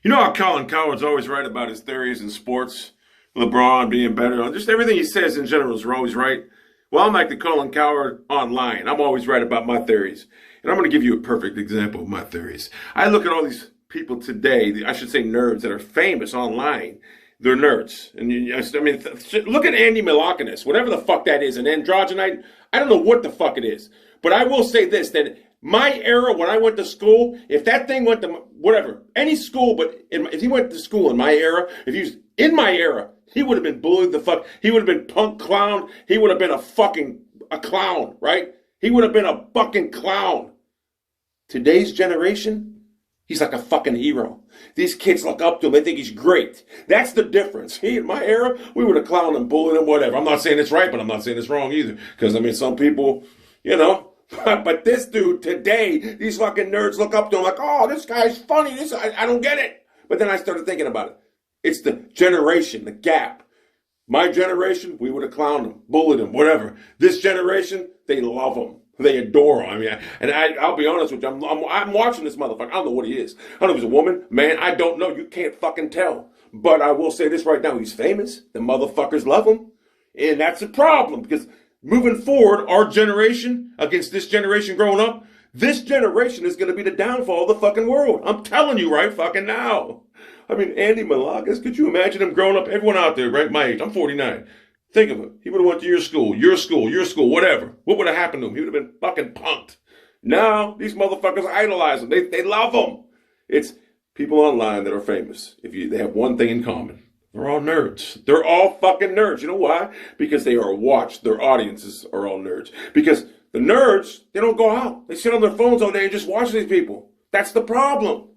You know how Colin Cowherd's always right about his theories in sports, LeBron being better, just everything he says in general is always right. Well, I'm like the Colin Cowherd online. I'm always right about my theories. And I'm going to give you a perfect example of my theories. I look at all these people today, I should say nerds, that are famous online. They're nerds. And I mean, look at Andy Milonakis, whatever the fuck that is, an androgenite. I don't know what the fuck it is. But I will say this, that my era, when I went to school, if that thing went to whatever, any school, but if he went to school in my era, if he was in my era, he would have been bullied the fuck. He would have been punk clown. He would have been a clown, right? He would have been a fucking clown. Today's generation, he's like a fucking hero. These kids look up to him. They think he's great. That's the difference. He, in my era, we would have clowned him, bullied him, whatever. I'm not saying it's right, but I'm not saying it's wrong either. Because, I mean, some people, you know. But this dude today, these fucking nerds look up to him like, oh, this guy's funny. I don't get it. But then I started thinking about it. It's the generation, the gap. My generation, we would have clowned him, bullied him, whatever. This generation, they love him. They adore him. I mean, I'll be honest with you. I'm watching this motherfucker. I don't know what he is. I don't know if he's a woman, man. I don't know. You can't fucking tell. But I will say this right now. He's famous. The motherfuckers love him. And that's a problem because moving forward, our generation against this generation growing up, this generation is going to be the downfall of the fucking world. I'm telling you right fucking now. I mean, Andy Milonakis, could you imagine him growing up? Everyone out there, right, my age, I'm 49. Think of it. He would have went to your school, whatever. What would have happened to him? He would have been fucking punked. Now, these motherfuckers idolize him. They love him. It's people online that are famous. They have one thing in common. They're all nerds. They're all fucking nerds. You know why? Because they are watched. Their audiences are all nerds. Because the nerds, they don't go out. They sit on their phones all day and just watch these people. That's the problem.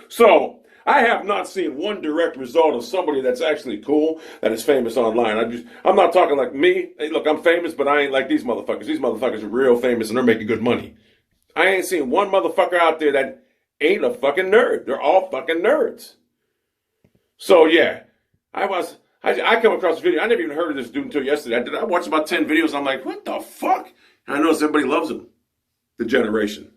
So, I have not seen one direct result of somebody that's actually cool, that is famous online. I'm not talking like me. Hey, look, I'm famous, but I ain't like these motherfuckers. These motherfuckers are real famous and they're making good money. I ain't seen one motherfucker out there that ain't a fucking nerd. They're all fucking nerds. So yeah, I come across this video. I never even heard of this dude until yesterday. I watched about 10 videos. I'm like, what the fuck? And I noticed everybody loves him. The generation.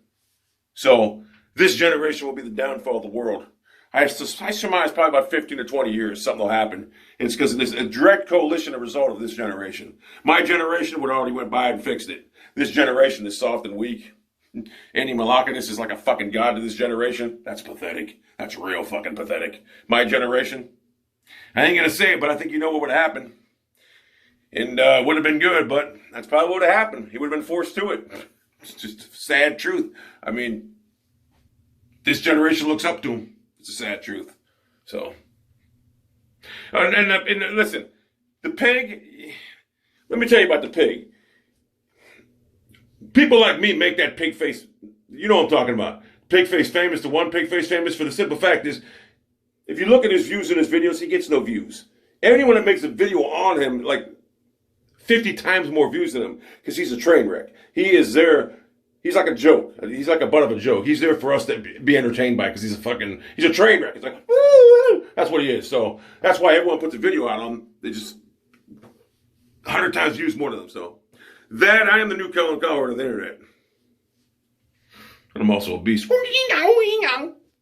So this generation will be the downfall of the world. I surmise probably about 15 to 20 years something will happen. And it's because there's a direct coalition, a result of this generation. My generation would already went by and fixed it. This generation is soft and weak. Andy Milonakis is like a fucking god to this generation. That's pathetic. That's real fucking pathetic. My generation, I ain't gonna say it, but I think you know what would happen. And it would have been good, but that's probably what would have happened. He would have been forced to it. It's just a sad truth. I mean, this generation looks up to him. It's a sad truth. So, and listen, the pig, let me tell you about the pig. People like me make that pig face, you know what I'm talking about. Pig face famous, the one pig face famous, for the simple fact is, if you look at his views in his videos, he gets no views. Anyone that makes a video on him, like 50 times more views than him, because he's a train wreck. He is there. He's like a joke. He's like a butt of a joke. He's there for us to be entertained by because he's a train wreck. He's like, woo! That's what he is. So that's why everyone puts a video out on him. They just 100 times views more than them. So I am the new Colin Cowherd of the internet. And I'm also a beast.